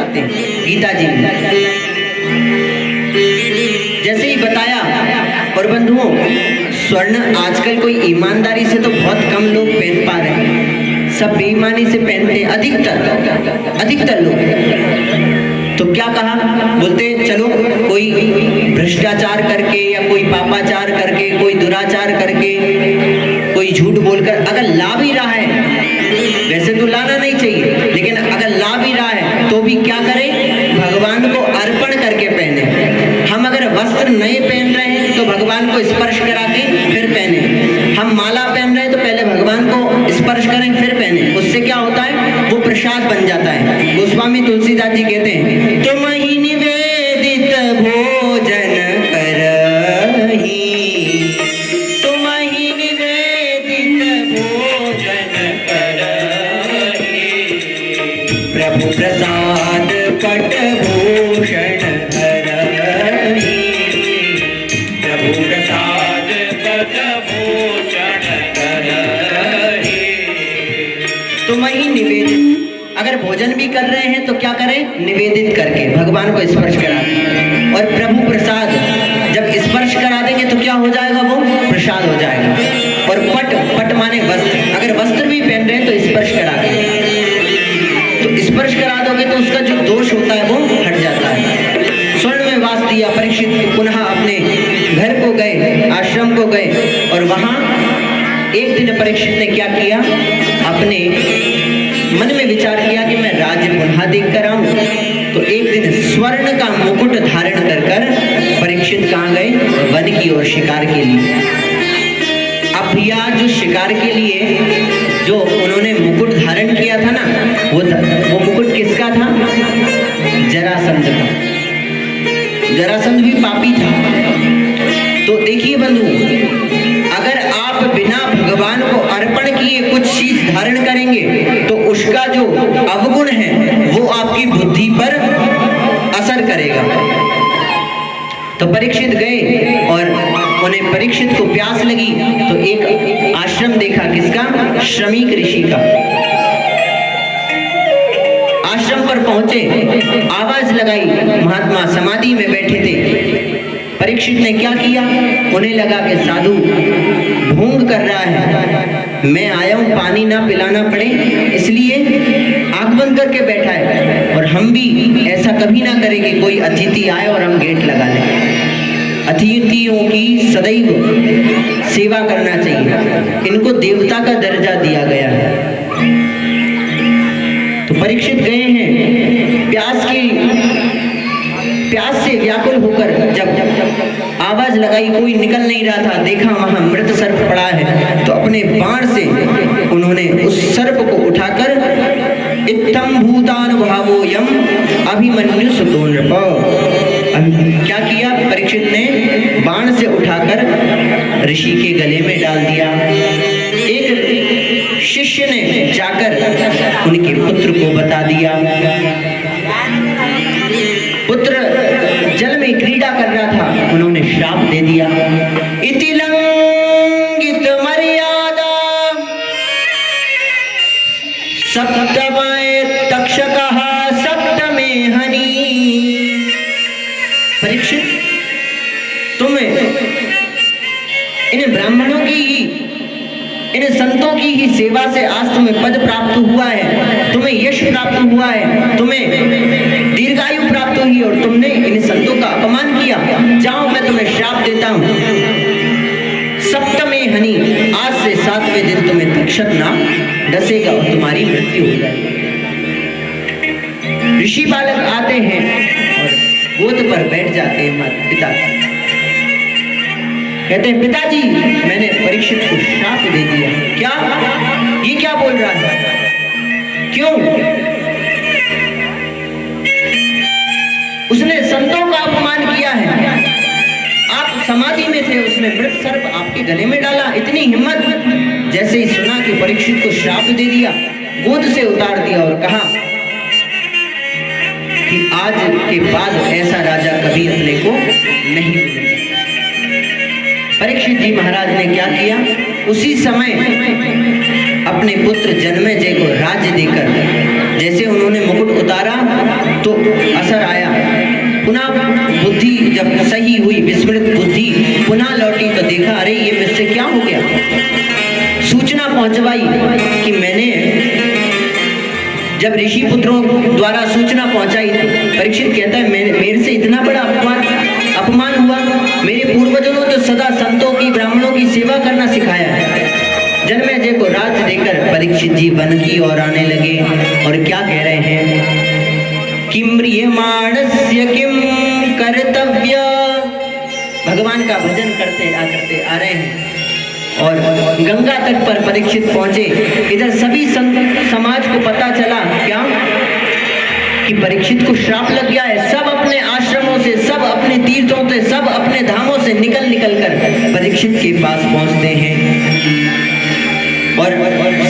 बताते हैं गीता जी में। जैसे ही बताया। और बंधुओं, स्वर्ण आजकल कोई ईमानदारी से तो बहुत कम लोग पहन पा रहे हैं, सब बेईमानी से पहनते हैं, अधिकतर लोग। तो क्या कहा, बोलते चलो कोई भ्रष्टाचार करके या कोई पापाचार करके, कोई दुराचार करके, कोई झूठ बोलकर अगर ला भी रहा है, वैसे तो लाना नहीं चाहिए, लेकिन अगर ला भी रहा है तो भी क्या करें, भगवान को अर्पण करके पहने। हम अगर वस्त्र नए पहन रहे हैं तो भगवान को स्पर्श करा के फिर पहने। हम माला पहन रहे हैं तो पहले भगवान को स्पर्श करें फिर पहने। उससे क्या होता है, वो प्रसाद बन जाता है। गोस्वामी तुलसीदास जी कहते हैं, तुम ही निवेदित भोजन करही, तुम ही निवेदित भोजन करही, प्रभु प्रसाद पट भूषण हरहि, प्रभु प्रसाद पट भूषण हरहि। तुम ही निवेदित, अगर भोजन भी कर रहे हैं तो क्या करें, निवेदित करके भगवान को स्पर्श करा दें। और प्रभु प्रसाद जब स्पर्श करा देंगे तो क्या हो जाएगा, वो प्रसाद हो जाएगा। और पट माने वस्त्र, अगर वस्त्र भी पहन रहे हैं तो स्पर्श करा दें, तो स्पर्श करा दोगे तो उसका जो दोष होता है वो हट जाता है। स्वर्ण में वास दिया परीक्षित, पुनः अपने घर को गए, आश्रम को गए। और वहां एक दिन परीक्षित ने क्या किया, अपने मन में विचार किया कि मैं राज्य पुनः देख कर आऊं। तो एक दिन स्वर्ण का मुकुट धारण कर परीक्षित कहाँ गए, वन की ओर शिकार के लिए। अब यह जो शिकार के लिए जो उन्होंने मुकुट धारण किया था ना, वो मुकुट किसका था, जरासंध का। जरासंध भी पापी था। तो देखिए बंधु, अगर आप बिना भगवान को अर्पण किए कुछ चीज धारण करेंगे तो उसका जो अवगुण है वो आपकी बुद्धि पर असर करेगा। तो परीक्षित गए और उन्हें परीक्षित को प्यास लगी तो एक आश्रम देखा, किसका, श्रमिक ऋषि का। आश्रम पर पहुंचे, आवाज लगाई, महात्मा समाधि में बैठे थे। परीक्षित ने क्या किया, उन्हें लगा कि साधु भूंग कर रहा है, मैं आया हूं पानी ना पिलाना पड़े, इसलिए आंख बंद करके बैठा है। और हम भी ऐसा कभी ना करें कि कोई अतिथि आए और हम गेट लगा लें। अतिथियों की सदैव सेवा करना चाहिए, इनको देवता का दर्जा दिया गया है। तो परीक्षित गए हैं, प्यास से व्याकुल होकर जब आवाज लगाई, कोई निकल नहीं रहा था, देखा वहां मृत सर्प पड़ा है, तो अपने बाण से उन्होंने उस सर्प को उठाकर इत्थम भूतानुभावो यम अभिमन्यु सुतो नृप, क्या किया, परीक्षित ने बाण से उठाकर ऋषि के गले में डाल दिया। एक शिष्य ने जाकर उनके पुत्र को बता दिया। पुत्र जल में क्रीड़ा कर रहा था, उन्होंने श्राप दे दिया। इति लंघित मर्यादा सप्तमय तक्षकः सप्तमे हनि। परीक्षित, तुम्हें इन ब्राह्मणों की ही, इन संतों की ही सेवा से आज तुम्हें पद प्राप्त हुआ है, तुम्हें यश प्राप्त हुआ है, तुम्हें दीर्घायु प्राप्त हुई और तुमने इन संतों का अपमान किया। जाओ, मैं तुम्हें श्राप देता हूं, सप्तमे हनि, आज से 7वें दिन तुम्हें तक्षक नाग डसेगा और तुम्हारी मृत्यु हो जाएगी। ऋषि बालक आते हैं और गोद पर बैठ जाते हैं पिता, कहते हैं पिताजी मैंने परीक्षित को श्राप दे दिया। क्या, ये क्या बोल रहा है, क्यों? उसने संतों का अपमान किया है, आप समाधि में थे, उसने मृत सर्प आपके गले में डाला, इतनी हिम्मत। जैसे ही सुना कि परीक्षित को श्राप दे दिया, गोद से उतार दिया और कहा कि आज के बाद ऐसा राजा कभी अपने को नहीं मिलेगा। परीक्षित जी महाराज ने क्या किया, उसी समय अपने पुत्र जन्मेजय को राज्य देकर, जैसे उन्होंने मुकुट उतारा तो बुद्धि जब सही हुई, विस्मृत बुद्धि पुनः लौटी तो देखा अरे ये मुझसे क्या हो गया। सूचना पहुंचवाई कि मैंने, जब ऋषि पुत्रों द्वारा सूचना पहुंचाई तो परीक्षित कहता है मेरे से इतना बड़ा अपमान हुआ। मेरे पूर्वजों ने तो सदा संतों की, ब्राह्मणों की सेवा करना सिखाया है। जन्मेजय को राज देकर परीक्षित जी वन की ओर आने लगे और क्या कह रहे हैं, किम म्रियमाणस्य किम कर्तव्य। भगवान का भजन करते आ रहे हैं और गंगा तट पर परीक्षित पहुंचे। इधर सभी समाज को पता चला क्या कि परीक्षित को श्राप लग गया है। सब अपने आश्रमों से, सब अपने तीर्थों से, सब अपने धामों से निकल कर परीक्षित के पास पहुंचते हैं और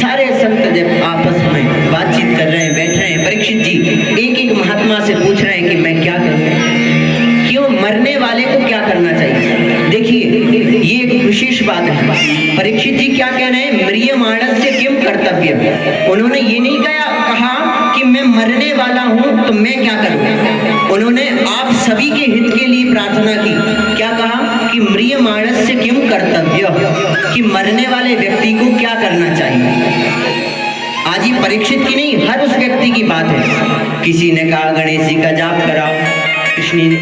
सारे संत जब आपस में बातचीत कर रहे हैं, बैठ रहे हैं, परीक्षित जी एक एक महात्मा से पूछ रहे हैं कि मैं क्या करूं, क्यों मरने वाले को क्या करना चाहिए। देखिए ये एक विशेष बात है। परीक्षित जी क्या कह रहे हैं, म्रियमाणस्य किम कर्तव्य। उन्होंने ये नहीं कहा कि मैं मरने वाला हूं तो मैं क्या करूं। उन्होंने आप सभी के हित के लिए प्रार्थना की। क्या कहा कि म्रियमाणस्य किम कर्तव्य, कि मरने वाले व्यक्ति को क्या करना चाहिए। आज ही परीक्षित की नहीं, हर उस व्यक्ति की बात है। किसी ने कहा गणेश जी का जाप कराओ,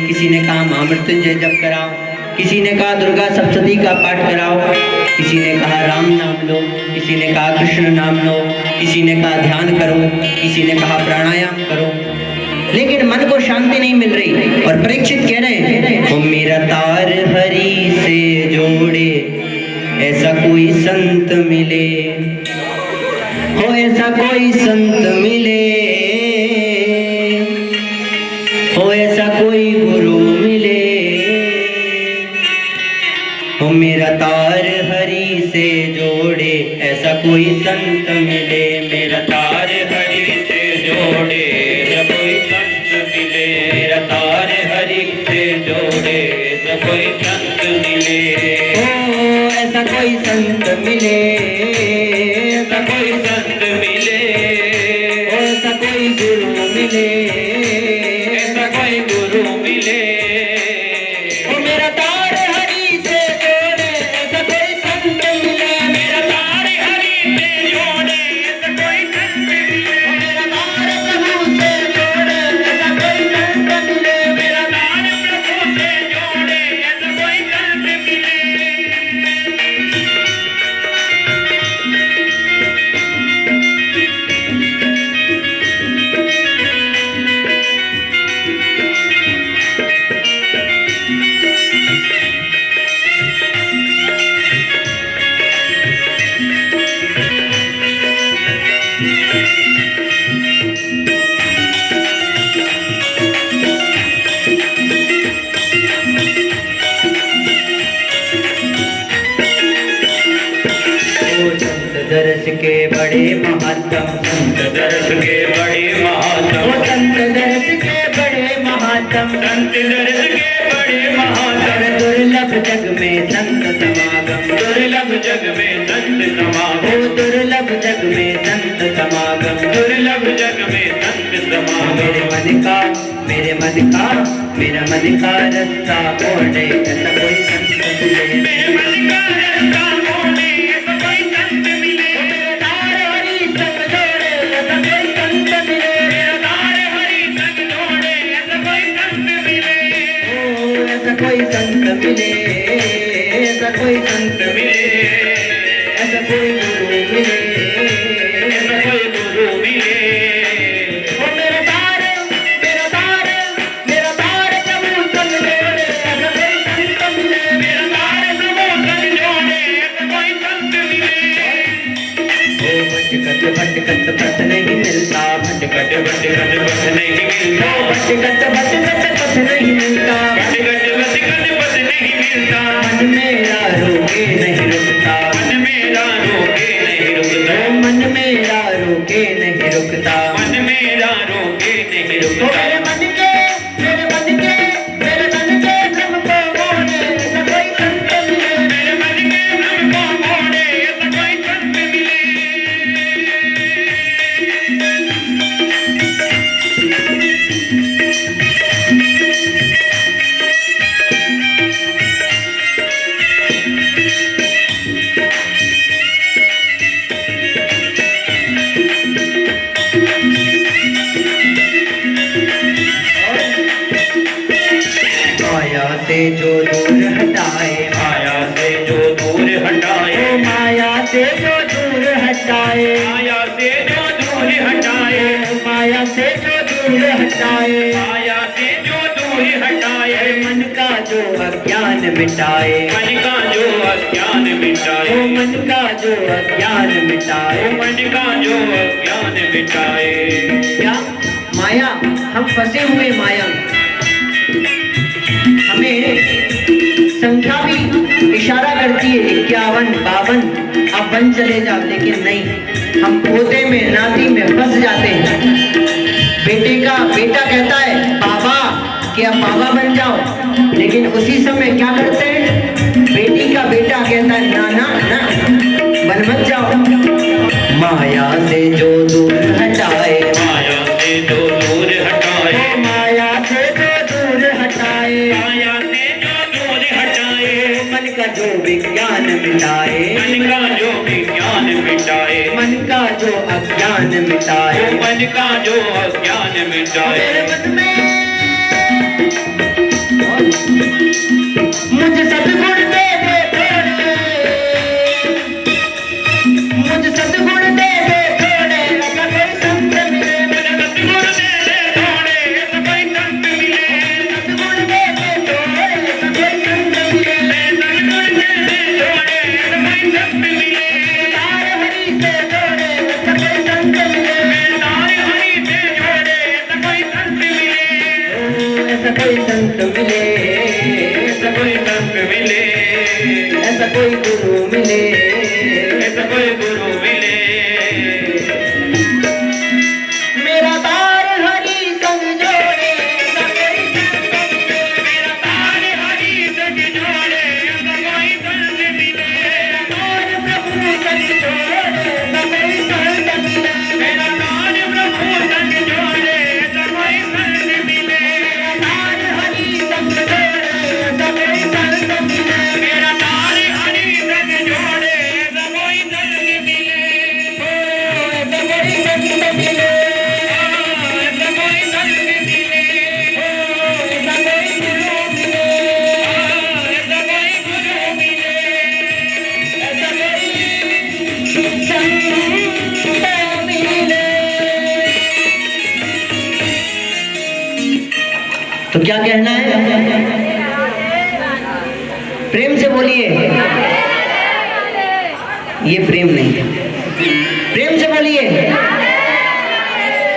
किसी ने कहा महामृत्युंजय जप कराओ, किसी ने कहा दुर्गा सप्तशती का पाठ कराओ, किसी ने कहा राम नाम लो, किसी ने कहा कृष्ण नाम लो, किसी ने कहा ध्यान करो, किसी ने कहा प्राणायाम करो, लेकिन मन को शांति नहीं मिल रही। और परीक्षित कह रहे हैं, ओ मेरा तार हरि से जोड़े ऐसा कोई संत मिले, हो ऐसा कोई संत मिले, हो ऐसा कोई गुरु मिले, हो मेरा तार हरि से जोड़े ऐसा कोई संत मिले, मेरा तार हरि से जोड़े ऐसा कोई संत मिले, मेरा तार हरि से जोड़े ऐसा कोई संत मिले, ओ ऐसा कोई संत मिले, ऐसा कोई संत मिले, ऐसा कोई गुरु मिले, ऐसा कोई गुरु मिले, ओ मेरा तार हरि से जोड़े ऐसा कोई संत मिले, मेरा तार हरि से जोड़े ऐसा कोई संत मिले, मेरा तार प्रभु से जोड़े ऐसा कोई संत मिले, मेरा तार प्रभु से जोड़े ऐसा कोई संत मिले। दर्श के बड़े महात्म, संत दर्श के बड़े महात्म, संत दर्श के बड़े महात्म, संत दर्श के बड़े महात्म, दुर्लभ जग में संत समागम, दुर्लभ जग में संत समागम, दुर्लभ जग में संत समागम, दुर्लभ जग में संत समागम। मेरे मन का रास्ता मोड़े ऐसा कोई संत मिले, मेरे मन का रास्ता मोड़े ऐसा कोई संत मिले, मेरा तार हरि संग जोड़े ऐसा कोई संत मिले, मेरा तार हरि संग जोड़े ऐसा कोई संत मिले, ओ ऐसा कोई संत मिले, ऐसा कोई संत मिले, ऐसा कोई गुरु मिले, ऐसा कोई गुरु मिले, ओ मेरा तार प्रभु संग जोड़े ऐसा कोई संत मिले, मेरा तार प्रभु संग जोड़े ऐसा कोई संत मिले। ओ भटकत पथ नहीं मिलता, भटकत पथ नहीं मिलता, भटकत पथ नहीं मिलता, भटकत पथ नहीं मिलता, मन मेरा रोके नहीं रुकता, मन मेरा रोके नहीं रुकता, मन मेरा रोके नहीं रुकता, मन मेरा रोके नहीं रुकता, मेरे मन के भ्रम को मोड़े ऐसा कोई संत मिले, मेरे मन के भ्रम को मोड़े ऐसा कोई संत मिले। से जो दूर हटाए, माया से जो दूर हटाए, माया से जो दूर हटाए, माया से जो दूर हटाए, माया से जो दूर हटाए, माया से जो दूर हटाए, मन का जो अज्ञान मिटाए, मन का जो अज्ञान मिटाए, मन का जो अज्ञान मिटाए, मन का जो अज्ञान मिटाए। क्या माया, हम फंसे हुए माया, हमें संख्या भी इशारा करती है 51, 52, अब बन चले जाओ, लेकिन नहीं, हम पोते में नाती में फंस जाते हैं। बेटा कहता है बाबा कि अब बाबा बन जाओ, लेकिन उसी समय क्या करते हैं, बेटी का बेटा कहता है ना ना ना, बन मत जाओ। माया से जो दूर हटाए, माया से जो दूर हटाए, माया से जो दूर हटाए, माया से जो दूर हटाए, मन का जो विज्ञान मिटाए, मन का जो विज्ञान मिटाए, मन का जो अज्ञान मिटाए, मन का जो अज्ञान मिटाए। मेरे मन में मुझे सद्गुण दे दे थोड़े, मुझे सद्गुण दे दे थोड़े, अगर कोई संत मिले, मुझे सद्गुण दे दे थोड़े, ऐसा कोई संत मिले, सद्गुण दे दे थोड़े, अगर कोई संत मिले, सद्गुण दे दे थोड़े, ऐसा कोई संत मिले, तार हरि से जोड़े, अगर कोई संत मिले, तारे हरि से जोड़े, ऐसा कोई संत मिले, ऐसा कोई संत मिले, ऐसा कोई संत मिले, ऐसा कोई गुरु मिले, ऐसा कोई गुरु मिले। मेरा तार हरि संग जोड़े, ऐसा कोई संत मिले, मेरा तारे हरि संग जोड़े, ऐसा कोई संत मिले, तार प्रभु संग जोड़े, ऐसा कोई संत मिले, मेरा तारे प्रभु संग जोड़े, ऐसा कोई संत मिले, तार हरि संग जोड़े, ऐसा कोई संत मिले, मेरा तारे हरि संग जोड़े, ऐसा कोई संत मिले, ऐसा कोई संत मिले, ऐसा कोई संत मिले, ऐसा कोई गुरु मिले, ऐसा कोई गुरु मिले, ऐसा कोई संत मिले। तो क्या कहना है, प्रेम से बोलिए, ये प्रेम नहीं है, प्रेम से बोलिए,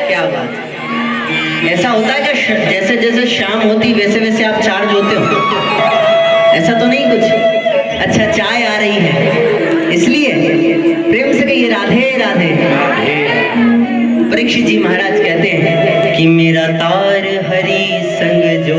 क्या बात, ऐसा होता है कि जैसे जैसे शाम होती वैसे वैसे आप चार्ज होते हो, ऐसा तो नहीं कुछ, अच्छा चाय आ रही है इसलिए प्रेम से कहिए राधे राधे। परीक्षित जी महाराज कहते हैं कि मेरा तार हरि संग जो